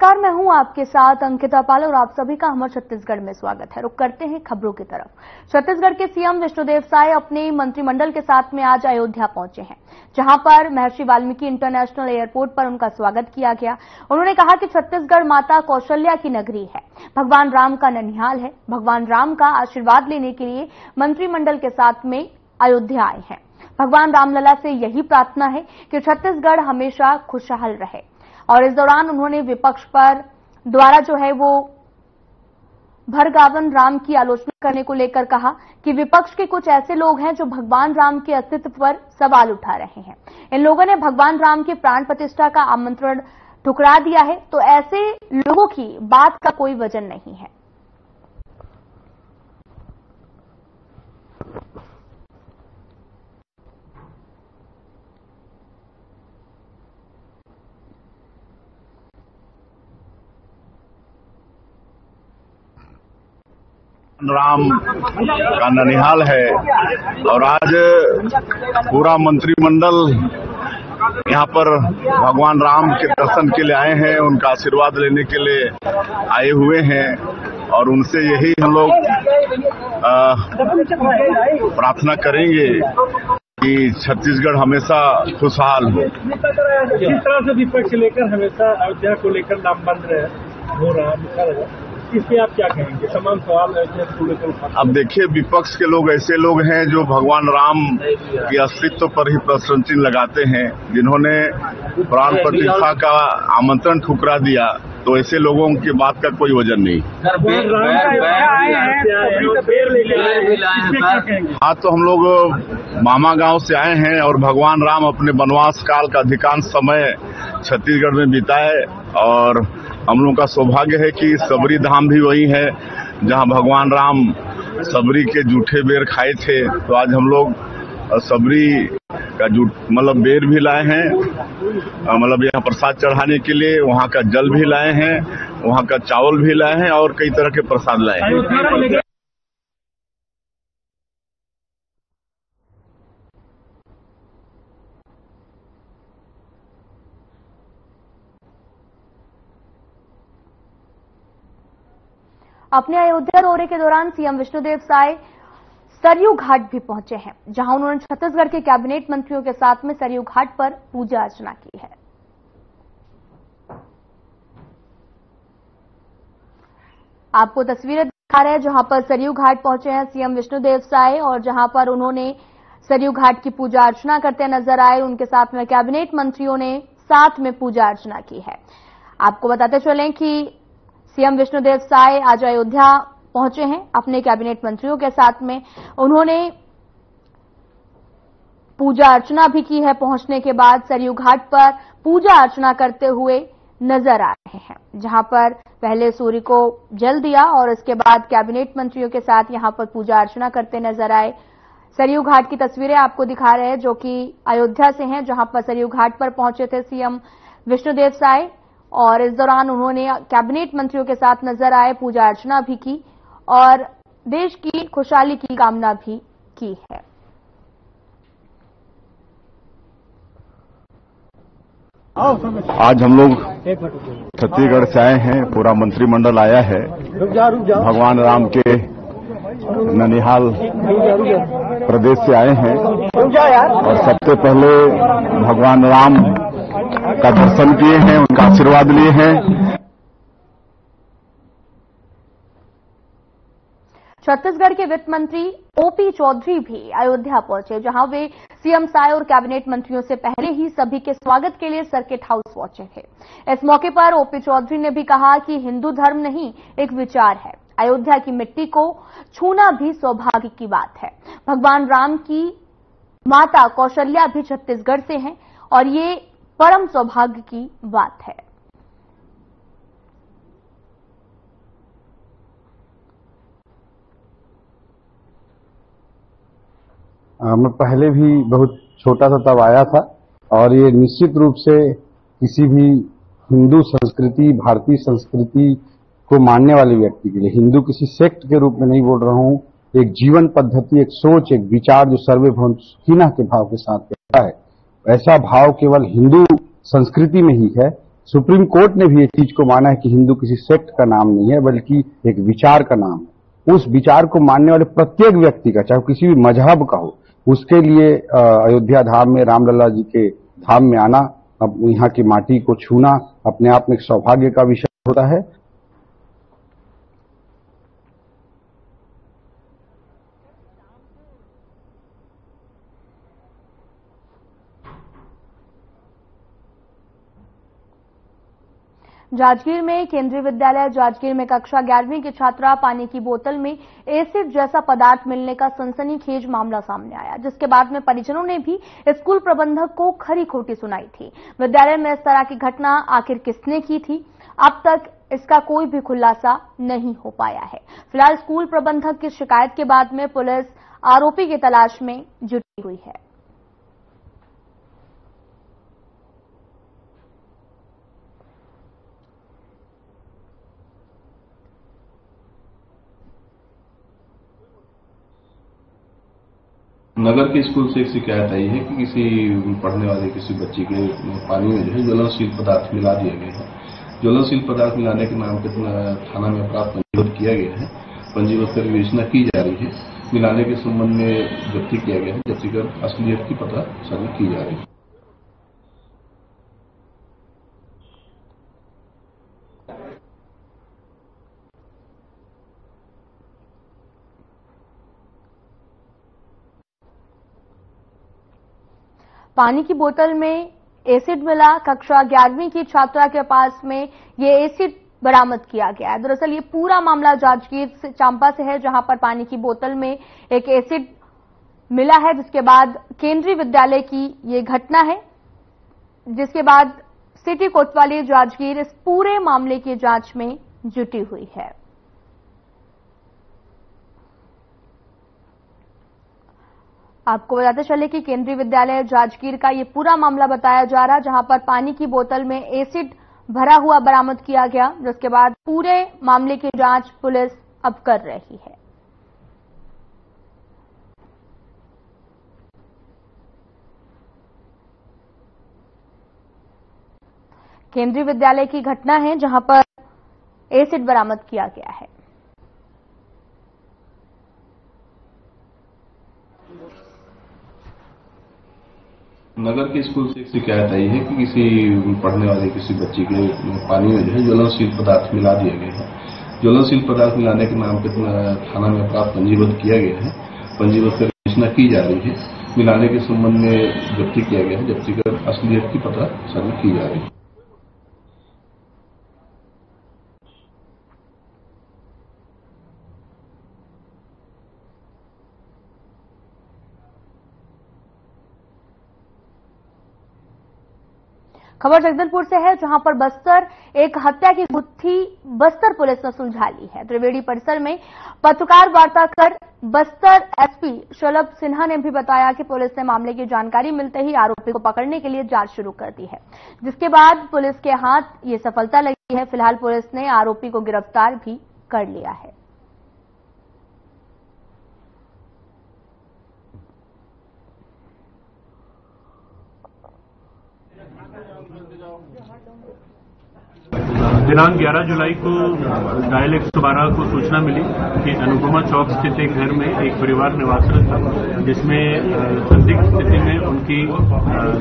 नमस्कार, मैं हूं आपके साथ अंकिता पाल और आप सभी का अमर छत्तीसगढ़ में स्वागत है। रुक करते हैं खबरों की तरफ। छत्तीसगढ़ के सीएम विष्णुदेव साय अपने मंत्रिमंडल के साथ में आज अयोध्या पहुंचे हैं, जहां पर महर्षि वाल्मीकि इंटरनेशनल एयरपोर्ट पर उनका स्वागत किया गया। उन्होंने कहा कि छत्तीसगढ़ माता कौशल्या की नगरी है, भगवान राम का ननिहाल है। भगवान राम का आशीर्वाद लेने के लिए मंत्रिमंडल के साथ में अयोध्या आए हैं। भगवान रामलला से यही प्रार्थना है कि छत्तीसगढ़ हमेशा खुशहाल रहे। और इस दौरान उन्होंने विपक्ष पर द्वारा जो है वो भरगावन राम की आलोचना करने को लेकर कहा कि विपक्ष के कुछ ऐसे लोग हैं जो भगवान राम के अस्तित्व पर सवाल उठा रहे हैं। इन लोगों ने भगवान राम की प्राण प्रतिष्ठा का आमंत्रण ठुकरा दिया है, तो ऐसे लोगों की बात का कोई वजन नहीं है। राम का ननिहाल है और आज पूरा मंत्रिमंडल यहाँ पर भगवान राम के दर्शन के लिए आए हैं, उनका आशीर्वाद लेने के लिए आए हुए हैं और उनसे यही हम लोग प्रार्थना करेंगे कि छत्तीसगढ़ हमेशा खुशहाल हो। जिस तरह से विपक्ष लेकर हमेशा अयोध्या को लेकर नामबंद हो रहा, इसलिए आप क्या कहेंगे? तमाम सवाल अब देखिए, विपक्ष के लोग ऐसे लोग हैं जो भगवान राम के अस्तित्व पर ही प्रश्न चिन्ह लगाते हैं, जिन्होंने प्राण प्रतिष्ठा का आमंत्रण ठुकरा दिया, तो ऐसे लोगों की बात का कोई वजन नहीं। हाँ, तो हम लोग मामा गांव से आए हैं और भगवान राम अपने वनवास काल का अधिकांश समय छत्तीसगढ़ में बिताए और हम लोगों का सौभाग्य है कि सबरी धाम भी वही है जहां भगवान राम सबरी के जूठे बेर खाए थे। तो आज हम लोग सबरी का मतलब बेर भी लाए हैं, मतलब यहाँ प्रसाद चढ़ाने के लिए, वहाँ का जल भी लाए हैं, वहाँ का चावल भी लाए हैं और कई तरह के प्रसाद लाए हैं। अपने अयोध्या दौरे के दौरान सीएम विष्णुदेव साय सरयू घाट भी पहुंचे हैं, जहां उन्होंने छत्तीसगढ़ के कैबिनेट मंत्रियों के साथ में सरयू घाट पर पूजा अर्चना की है। आपको तस्वीरें दिखा रहे हैं जहां पर सरयू घाट पहुंचे हैं सीएम विष्णुदेव साय और जहां पर उन्होंने सरयू घाट की पूजा अर्चना करते नजर आए। उनके साथ में कैबिनेट मंत्रियों ने साथ में पूजा अर्चना की है। आपको बताते चलें कि सीएम विष्णुदेव साय आज अयोध्या पहुंचे हैं अपने कैबिनेट मंत्रियों के साथ में। उन्होंने पूजा अर्चना भी की है। पहुंचने के बाद सरयू घाट पर पूजा अर्चना करते हुए नजर आ रहे हैं, जहां पर पहले सूर्य को जल दिया और इसके बाद कैबिनेट मंत्रियों के साथ यहां पर पूजा अर्चना करते नजर आए। सरयू घाट की तस्वीरें आपको दिखा रहे हैं जो कि अयोध्या से हैं, जहां पर सरयू घाट पर पहुंचे थे सीएम विष्णुदेव साय और इस दौरान उन्होंने कैबिनेट मंत्रियों के साथ नजर आए, पूजा अर्चना भी की और देश की खुशहाली की कामना भी की है। आज हम लोग छत्तीसगढ़ से आए हैं, पूरा मंत्रिमंडल आया है भगवान राम के ननिहाल प्रदेश से आए हैं और सबसे पहले भगवान राम का दर्शन किए हैं, उनका आशीर्वाद लिए हैं। छत्तीसगढ़ के वित्त मंत्री ओपी चौधरी भी अयोध्या पहुंचे, जहां वे सीएम साय और कैबिनेट मंत्रियों से पहले ही सभी के स्वागत के लिए सर्किट हाउस पहुंचे थे। इस मौके पर ओपी चौधरी ने भी कहा कि हिंदू धर्म नहीं, एक विचार है। अयोध्या की मिट्टी को छूना भी सौभाग्य की बात है। भगवान राम की माता कौशल्या भी छत्तीसगढ़ से हैं और ये परम सौभाग्य की बात है। मैं पहले भी बहुत छोटा सा तब आया था और ये निश्चित रूप से किसी भी हिंदू संस्कृति, भारतीय संस्कृति को मानने वाले व्यक्ति के लिए, हिंदू किसी सेक्ट के रूप में नहीं बोल रहा हूं, एक जीवन पद्धति, एक सोच, एक विचार जो सर्वे भवन्तु सुखिनः के भाव के साथ कहता है, ऐसा भाव केवल हिंदू संस्कृति में ही है। सुप्रीम कोर्ट ने भी ये चीज को माना है कि हिंदू किसी सेक्ट का नाम नहीं है, बल्कि एक विचार का नाम है। उस विचार को मानने वाले प्रत्येक व्यक्ति का, चाहे किसी भी मजहब का हो, उसके लिए अयोध्या धाम में रामलला जी के धाम में आना, अब यहाँ की माटी को छूना अपने आप में एक सौभाग्य का विषय होता है। जांजगीर में केंद्रीय विद्यालय जांजगीर में कक्षा 11वीं की छात्रा पानी की बोतल में एसिड जैसा पदार्थ मिलने का सनसनीखेज मामला सामने आया, जिसके बाद में परिजनों ने भी स्कूल प्रबंधक को खरी खोटी सुनाई थी। विद्यालय में इस तरह की घटना आखिर किसने की थी, अब तक इसका कोई भी खुलासा नहीं हो पाया है। फिलहाल स्कूल प्रबंधक की शिकायत के बाद में पुलिस आरोपी की तलाश में जुटी हुई है। नगर के स्कूल से एक शिकायत आई है कि किसी पढ़ने वाले किसी बच्चे के पानी में जो है ज्वलनशील पदार्थ मिला दिए गए हैं। ज्वलनशील पदार्थ मिलाने के नाम पर थाना में अपराध पंजीबद्ध किया गया है। पंजीबद्ध कर विवेचना की जा रही है। मिलाने के संबंध में जब्ती किया गया है। जब्ती कर असलियत की पता की जा रही है। पानी की बोतल में एसिड मिला, कक्षा 11वीं की छात्रा के पास में ये एसिड बरामद किया गया है। दरअसल ये पूरा मामला जांजगीर से चांपा से है, जहां पर पानी की बोतल में एक एसिड मिला है, जिसके बाद केंद्रीय विद्यालय की ये घटना है, जिसके बाद सिटी कोतवाली जांजगीर इस पूरे मामले की जांच में जुटी हुई है। आपको बताते चले कि केंद्रीय विद्यालय जांजगीर का ये पूरा मामला बताया जा रहा है, जहां पर पानी की बोतल में एसिड भरा हुआ बरामद किया गया, जिसके बाद पूरे मामले की जांच पुलिस अब कर रही है। केंद्रीय विद्यालय की घटना है, जहां पर एसिड बरामद किया गया है। नगर के स्कूल से एक शिकायत आई है कि किसी पढ़ने वाले किसी बच्चे के पानी में जो है ज्वलनशील पदार्थ मिला दिए गए हैं। ज्वलनशील पदार्थ मिलाने के नाम पर थाना में अपराध पंजीबद्ध किया गया है। पंजीबद्ध कर विवेचना की जा रही है। मिलाने के संबंध में जब्ती किया गया है। जब्ती कर असलियत की पता की जा रही है। खबर जगदलपुर से है, जहां पर बस्तर एक हत्या की गुत्थी बस्तर पुलिस ने सुलझा ली है। त्रिवेणी परिसर में पत्रकार वार्ता कर बस्तर एसपी शलभ सिन्हा ने भी बताया कि पुलिस ने मामले की जानकारी मिलते ही आरोपी को पकड़ने के लिए जांच शुरू कर दी है, जिसके बाद पुलिस के हाथ ये सफलता लगी है। फिलहाल पुलिस ने आरोपी को गिरफ्तार भी कर लिया है। दिनांक 11 जुलाई को डायल 112 को सूचना मिली कि अनुपमा चौक स्थित एक घर में एक परिवार निवासरत था, जिसमें संदिग्ध स्थिति में उनकी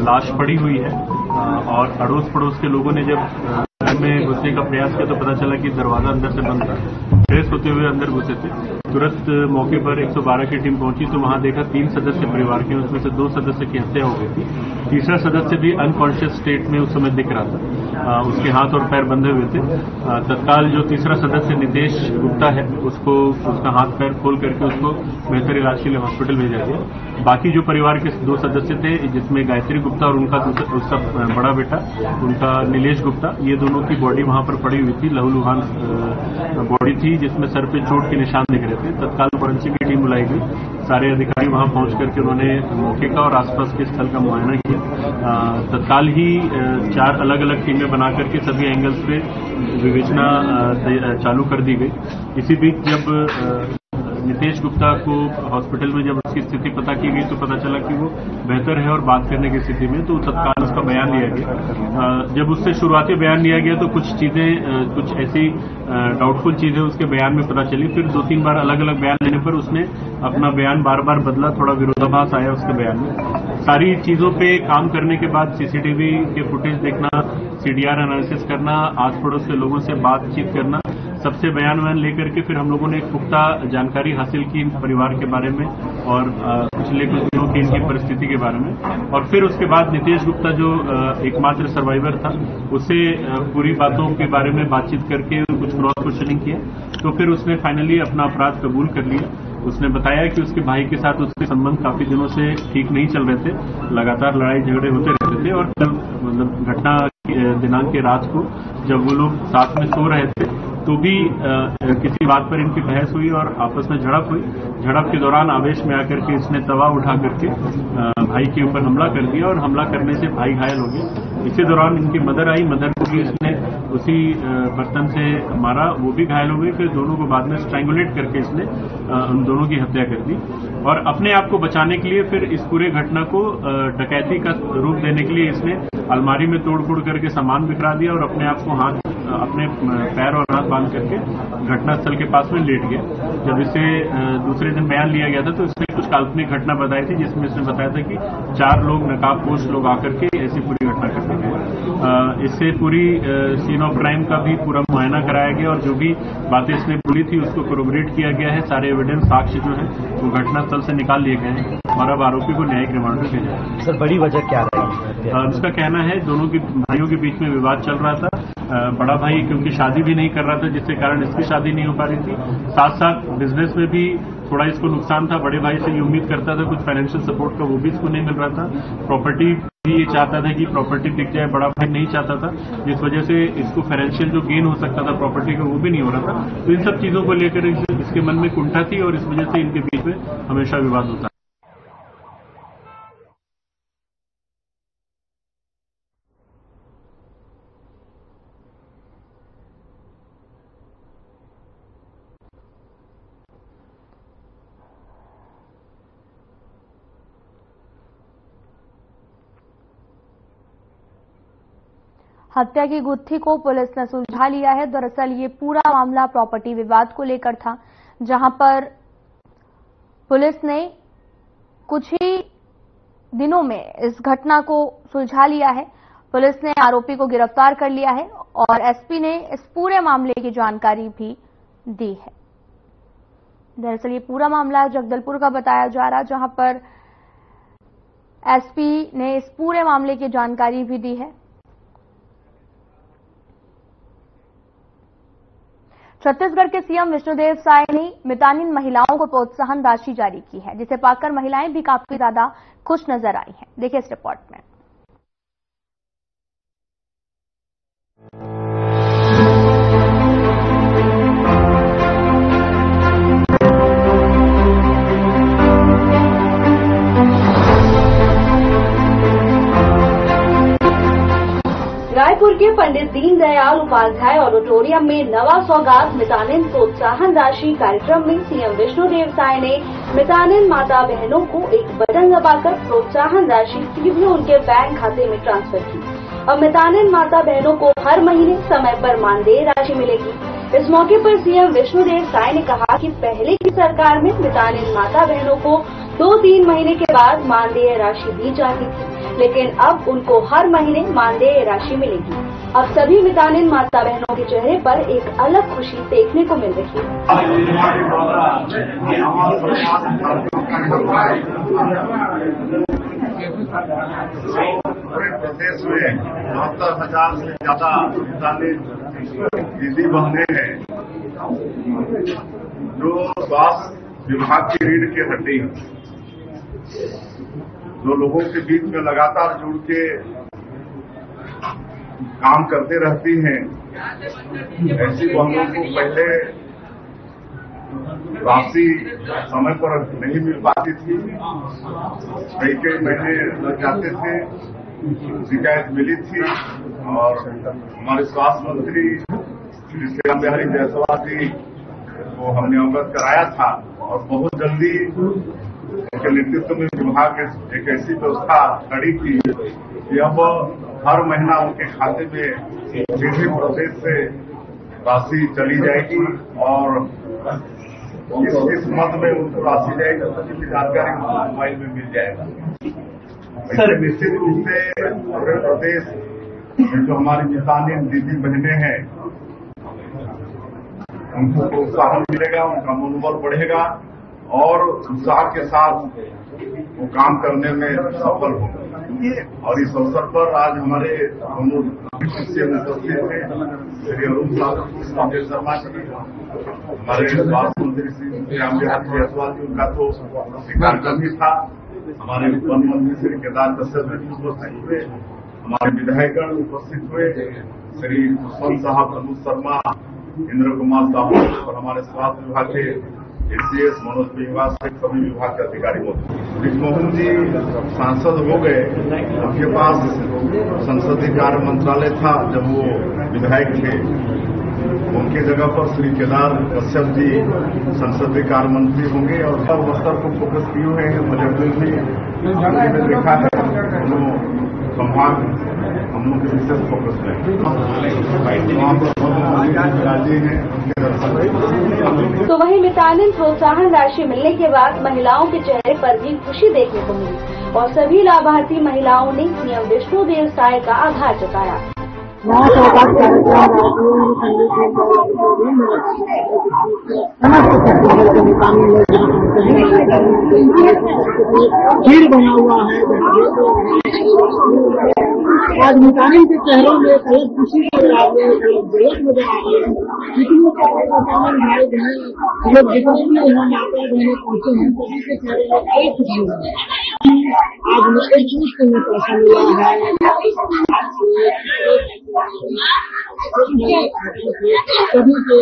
लाश पड़ी हुई है। और अड़ोस पड़ोस के लोगों ने जब घर में घुसने का प्रयास किया तो पता चला कि दरवाजा अंदर से बंद था। फ्रेश होते हुए अंदर घुसे थे। तुरंत मौके पर 112 की टीम पहुंची तो वहां देखा 3 सदस्य परिवार के, उसमें से 2 सदस्य की हत्या हो गई थी। तीसरा सदस्य भी अनकॉन्शियस स्टेट में उस समय दिख रहा था। उसके हाथ और पैर बंधे हुए थे। तत्काल जो तीसरा सदस्य नितेश गुप्ता है, उसका हाथ पैर खोल करके उसको बेहतर इलाज के लिए हॉस्पिटल भेजा गया। बाकी जो परिवार के 2 सदस्य थे, जिसमें गायत्री गुप्ता और उसका बड़ा बेटा उनका नीलेश गुप्ता, ये दोनों की बॉडी वहां पर पड़ी हुई थी। लहूलुहान बॉडी थी, जिसमें सर पे चोट के निशान दिख रहे थे। तत्काल फोरेंसिक की टीम बुलाई गई। सारे अधिकारी वहां पहुंच करके उन्होंने मौके का और आसपास के स्थल का मुआयना किया। तत्काल ही 4 अलग अलग टीमें बना करके सभी एंगल्स पे विवेचना चालू कर दी गई। इसी बीच जब नितेश गुप्ता को हॉस्पिटल में जब उसकी स्थिति पता की गई तो पता चला कि वो बेहतर है और बात करने की स्थिति में, तो तत्काल उसका बयान लिया गया। जब उससे शुरुआती बयान लिया गया तो कुछ चीजें, कुछ ऐसी डाउटफुल चीजें उसके बयान में पता चली। फिर 2-3 बार अलग अलग बयान लेने पर उसने अपना बयान बार बार बदला, थोड़ा विरोधाभास आया उसके बयान में। सारी चीजों पे काम करने के बाद सीसीटीवी के फुटेज देखना, सीडीआर एनालिसिस करना, आस पड़ोस के लोगों से बातचीत करना, सबसे बयान लेकर के फिर हम लोगों ने एक पुख्ता जानकारी हासिल की परिवार के बारे में और पिछले कुछ दिनों की इनकी परिस्थिति के बारे में। और फिर उसके बाद नितेश गुप्ता जो एकमात्र सर्वाइवर था, उससे पूरी बातों के बारे में बातचीत करके कुछ क्रॉस क्वेश्चनिंग किया, तो फिर उसने फाइनली अपना अपराध कबूल कर लिया। उसने बताया कि उसके भाई के साथ उसके संबंध काफी दिनों से ठीक नहीं चल रहे थे, लगातार लड़ाई झगड़े होते रहते थे। और कल मतलब घटना दिनांक की रात को जब वो लोग साथ में सो रहे थे तो भी किसी बात पर इनकी बहस हुई और आपस में झड़प हुई। झड़प के दौरान आवेश में आकर के इसने तवा उठा करके भाई के ऊपर हमला कर दिया और हमला करने से भाई घायल हो गया। इसी दौरान इनकी मदर आई, मदर को भी इसने उसी बर्तन से मारा, वो भी घायल हो गई। फिर दोनों को बाद में स्ट्रैंगुलेट करके इसने उन दोनों की हत्या कर दी। और अपने आप को बचाने के लिए फिर इस पूरे घटना को डकैती का रूप देने के लिए इसने अलमारी में तोड़-फोड़ करके सामान बिखरा दिया और अपने आप को अपने पैर और हाथ बांध करके घटनास्थल के पास में लेट गया। जब इसे दूसरे दिन बयान लिया गया था तो इसने कुछ काल्पनिक घटना बताई थी, जिसमें इसने बताया था कि 4 लोग नकाबपोश लोग आकर के ऐसी पूरी घटना करते गए। इससे पूरी सीन ऑफ क्राइम का भी पूरा मुआयना कराया गया और जो भी बातें इसने बोली थी उसको कोरोबोरेट किया गया है। सारे एविडेंस, साक्ष्य जो है वो घटनास्थल से निकाल लिए गए हैं और अब आरोपी को न्यायिक रिमांड में भेजा है। सर, बड़ी वजह क्या रही? उसका कहना है दोनों के भाइयों के बीच में विवाद चल रहा था। बड़ा भाई क्योंकि शादी भी नहीं कर रहा था, जिसके कारण इसकी शादी नहीं हो पा रही थी। साथ साथ बिजनेस में भी थोड़ा इसको नुकसान था। बड़े भाई से ये उम्मीद करता था कुछ फाइनेंशियल सपोर्ट का, वो भी इसको नहीं मिल रहा था। प्रॉपर्टी भी ये चाहता था कि प्रॉपर्टी बिक जाए, बड़ा भाई नहीं चाहता था, जिस वजह से इसको फाइनेंशियल जो गेन हो सकता था प्रॉपर्टी का वो भी नहीं हो रहा था। तो इन सब चीजों को लेकर इसके मन में कुंठा थी और इस वजह से इनके बीच में हमेशा विवाद होता है। हत्या की गुत्थी को पुलिस ने सुलझा लिया है। दरअसल ये पूरा मामला प्रॉपर्टी विवाद को लेकर था, जहां पर पुलिस ने कुछ ही दिनों में इस घटना को सुलझा लिया है। पुलिस ने आरोपी को गिरफ्तार कर लिया है और एसपी ने इस पूरे मामले की जानकारी भी दी है। दरअसल ये पूरा मामला जगदलपुर का बताया जा रहा, जहां पर एसपी ने इस पूरे मामले की जानकारी भी दी है। छत्तीसगढ़ के सीएम विष्णुदेव साय ने मितानिन महिलाओं को प्रोत्साहन राशि जारी की है, जिसे पाकर महिलाएं भी काफी ज्यादा खुश नजर आई हैं। देखिए इस रिपोर्ट में। रायपुर के पंडित दीनदयाल उपाध्याय ऑडिटोरियम में नवा सौगात मितानिन प्रोत्साहन राशि कार्यक्रम में सीएम विष्णुदेव साय ने मितानिन माता बहनों को एक बटन दबाकर प्रोत्साहन राशि सीधे उनके बैंक खाते में ट्रांसफर की। अब मितानिन माता बहनों को हर महीने समय पर मानदेय राशि मिलेगी। इस मौके पर सीएम विष्णुदेव साय ने कहा कि पहले की सरकार में मितानिन माता बहनों को 2-3 महीने के बाद मानदेय राशि दी जाती थी, लेकिन अब उनको हर महीने मानदेय राशि मिलेगी। अब सभी मितानिन माता बहनों के चेहरे पर एक अलग खुशी देखने को मिल रही है। पूरे प्रदेश में 72,000 से ज्यादा मितानिन दीदी बहने हैं जो स्वास्थ्य विभाग की रीढ़ की हड्डी है, जो लोगों के बीच में लगातार जुड़ के काम करते रहती हैं। ऐसी बहनों को पहले राशि समय पर नहीं मिल पाती थी, कई महीने लग जाते थे, शिकायत मिली थी और हमारे स्वास्थ्य मंत्री श्री श्याम बिहारी जायसवाल जी को हमने अवगत कराया था और बहुत जल्दी उनके नेतृत्व में विभाग एक ऐसी व्यवस्था खड़ी की कि अब हर महीना उनके खाते में सीधे प्रदेश से राशि चली जाएगी और किस मद में उनको राशि जाएगी सभी की जानकारी उनको मोबाइल में मिल जाएगा। इससे निश्चित रूप से पूरे प्रदेश में जो हमारी मितानिन दीदी बहनें हैं उनको प्रोत्साहन मिलेगा, उनका मनोबल बढ़ेगा और उत्साह के साथ वो काम करने में सफल होंगे। और इस अवसर पर आज हमारे दोनों उपस्थित थे श्री अरुण साहब शर्मा जी, हमारे स्वास्थ्य मंत्री श्री रामविलास जायसवाल जी, उनका तो कार्यक्रम ही था। हमारे वन मंत्री श्री केदार कश्यप जी उपस्थित हुए, हमारे विधायकगण उपस्थित हुए, श्री पुष्पन साहब, अनुज शर्मा, इंद्र कुमार साहब और हमारे स्वास्थ्य विभाग के एसीएस मनोज बिहवास से सभी विभाग के अधिकारी मौजूद। ब्रिजमोहन जी सांसद हो गए, उनके पास संसदीय कार्य मंत्रालय था जब वो विधायक थे। उनके जगह पर श्री केदार कश्यप जी संसदीय कार्य मंत्री होंगे और सब स्तर को फोकस किए हुए हैं। बजट में भी देखा है दोनों संभाग हम लोग के विशेष फोकस में वहाँ पर राजी हैं। तो वहीं मितानिन प्रोत्साहन राशि मिलने के बाद महिलाओं के चेहरे पर भी खुशी देखने को मिली और सभी लाभार्थी महिलाओं ने सीएम विष्णुदेव साय का आभार जताया। भीड़ बना हुआ है आज मितानिन के चेहरों में एक अलग खुशी नजर आ रही है, एक अलग जरूरत नजर आ रही है। जितने मितानिन भाई बहन लोग जितने भी यहाँ माता बहने पहुंचे हैं सभी के चेहरे में एक खुशी है। आज मुझे एक चीज करने को ऐसा मिला है सभी को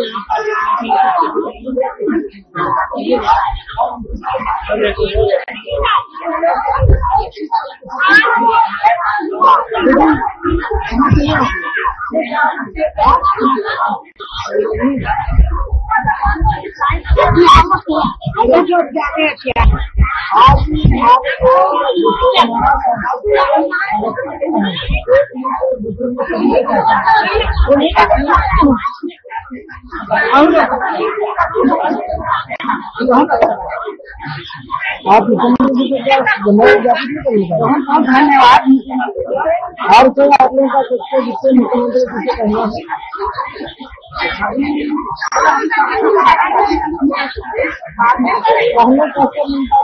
आप धन्यवाद और कोई आप लोगों का सबसे जिससे मुख्यमंत्री जी से कहना है पहले कैसे मिलता था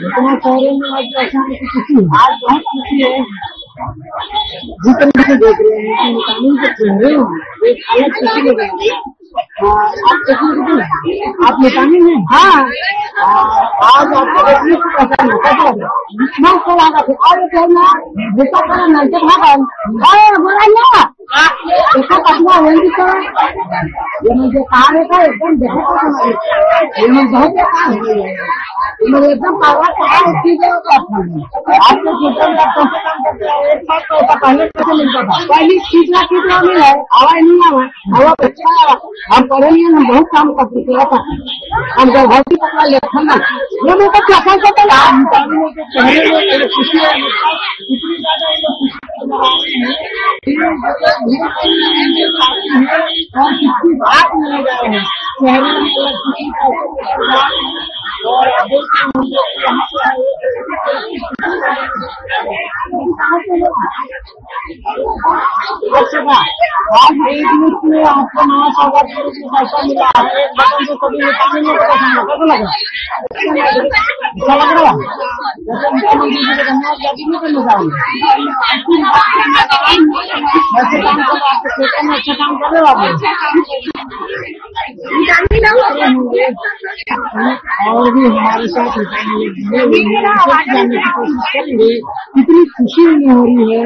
इतना शहरों में आज ऐसा खुशी आज बहुत खुशी है। जिस तरीके से देख रहे हैं कि मितानिन के चेहरे एक अलग खुशी लग रही है। आप मितानिन हैं? हाँ। आज आपको देखने को कैसा लगा और कहना जैसा करा नजर भागल बोला ऐसा पटना होंगी तो ये मुझे कार्य का एकदम ये मुझे बहुत मुझे एकदम पावर आपको जीवन का कैसे काम करते हैं एक साथ तो पहले कैसे मिलता था पहली कितना मिला है आवाज नहीं आवा हवा अच्छा हम पढ़े नहीं हम बहुत काम कर चुके हैं हम जब भर्ती पकड़ा लेते ना ये मैं तो क्या करते हैं चेहरे में खुशी है इतनी ज्यादा और किसी बात नहीं जा रहे हैं चेहरे में खुशी और आज एक मिनट में आपको नया स्वागत पैसा मिला है बटन जो कभी मितानिन में कैसा लगा अच्छा लग रहा जैसे मुख्यमंत्री जी के धन्यवाद जाति में करना चाहिए वैसे काम कर आपके क्षेत्र में अच्छा काम कर रहे और भी हमारे साथ जानने की कोशिश करेंगे कितनी खुशी नहीं हो रही है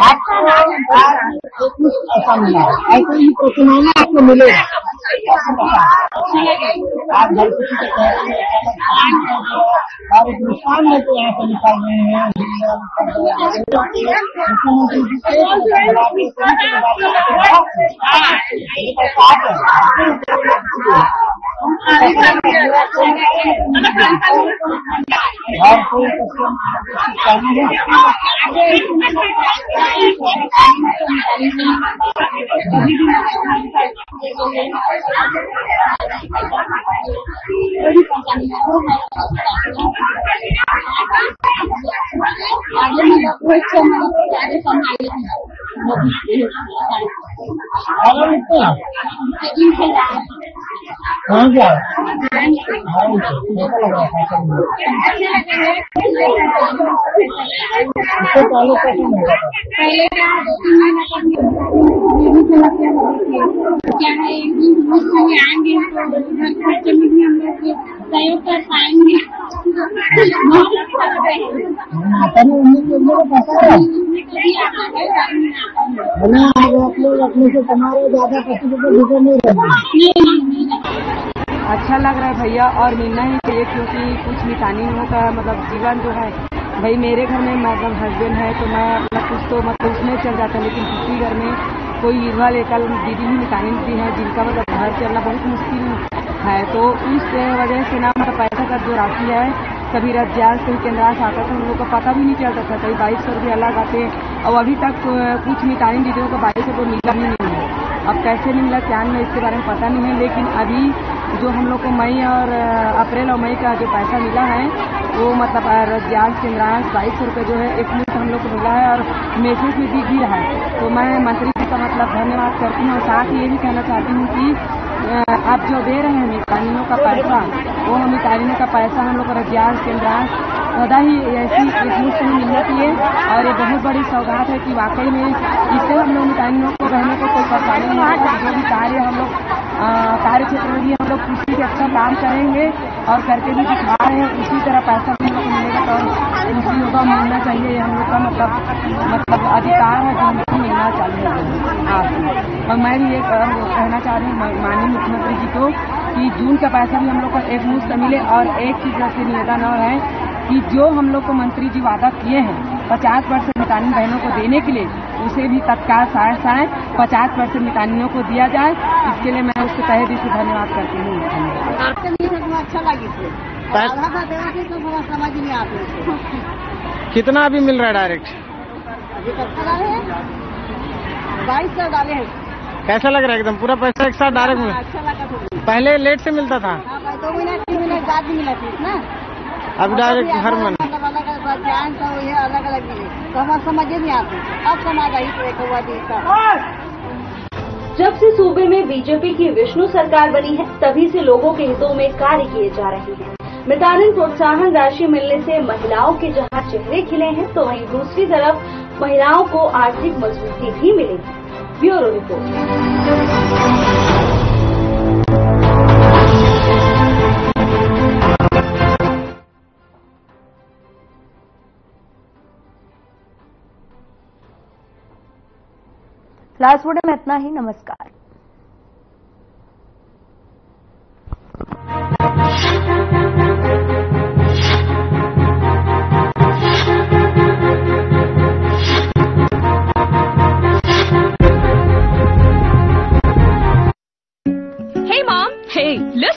आपको कुछ ऐसा मिला ऐसा ही तो सुनाना आपको मिलेगा आप घर किसी को कह रहे हैं और एक नुकसान है तो यहाँ से निकाल रहे हैं। और कोई सहयोग कर पाएंगे। अपने से तुम्हारे ज्यादा किसी को भूखे नहीं रहना। अच्छा लग रहा है भैया, और मिलना ही चाहिए क्योंकि कुछ मितानिनों का मतलब जीवन जो है, भाई मेरे घर में मतलब हस्बैंड है तो मैं अपना कुछ तो मतलब उसमें चल जाता है, लेकिन किसी घर में कोई विधवा लेकर दीदी ही मितानिन भी है जिनका मतलब घर चलना बहुत मुश्किल है। तो इस वजह से ना मतलब पैसा का जो राशि है कभी रज्जाल कहीं केंद्रास आता था, उन लोग को पता भी नहीं चलता था, कहीं 2200 रुपये अलग आते और अभी तक कुछ मितानिन दीदियों को 2200 रुपये मिला ही नहीं है। अब कैसे नहीं मिला क्या में इसके बारे में पता नहीं है, लेकिन अभी जो हम लोग को मई और अप्रैल और मई का जो पैसा मिला है वो मतलब रज्जाल केंद्रास 2200 रुपये जो है एक मुश्त हम लोग को मिला है और मैसेज में दिख भी रहा है। तो मैं मंत्री जी का मतलब धन्यवाद करती हूँ और साथ ही ये भी कहना चाहती हूँ कि आप जो दे रहे हैं मितानिनों का पैसा, वो मितानिनों का पैसा हम लोग को रज्जाल केंद्रास सदा ही ऐसी एक मुश्त में मिलना चाहिए और ये बहुत बड़ी सौगात है कि वाकई में इससे हम लोग मितानियों को बहनों को कोई परेशानी नहीं होगा। जो भी कार्य हम लोग कार्य क्षेत्र में भी हम लोग खुशी से अच्छा काम करेंगे और करके भी दिखा रहे हैं, उसी तरह पैसा भी हम लोग को मिलेगा तो खुशी होगा, मिलना चाहिए। हम लोग का मतलब अधिकार है जो हमको मिलना चाहिए आपको। और मैं भी ये कहना चाह रही हूँ माननीय मुख्यमंत्री जी को कि जून का पैसा भी हम लोग को एक मुश्त मिले और एक चीज से निवेदन और है कि जो हम लोग को मंत्री जी वादा किए हैं 50% मितानिन बहनों को देने के लिए, उसे भी तत्काल सहायता 50% मितानिनों को दिया जाए। इसके लिए मैं उसको तहे दिल से धन्यवाद करती हूँ। अच्छा लगी तो समझ नहीं आते। कितना अभी मिल रहा है डायरेक्ट? अभी तक डाले हैं 2200 डाले हैं। कैसा लग रहा है? एकदम पूरा पैसा एक साथ डायरेक्ट मिला? अच्छा लगा था। पहले लेट से मिलता था, 2 महीना 3 महीने बाद भी मिला थी ना, अब डायरेक्ट हर महीने अलग तो ये अलग अलग मिले तो हमारा समझ नहीं आती। अब समाज आई तो एक हुआ दिन जब से सूबे में बीजेपी की विष्णु सरकार बनी है तभी से लोगों के हितों में कार्य किए जा रहे हैं। मितानिन प्रोत्साहन राशि मिलने से महिलाओं के जहां चेहरे खिले हैं तो वहीं दूसरी तरफ महिलाओं को आर्थिक मजबूती भी मिलेगी। Bureau report. क्लास में इतना ही। नमस्कार।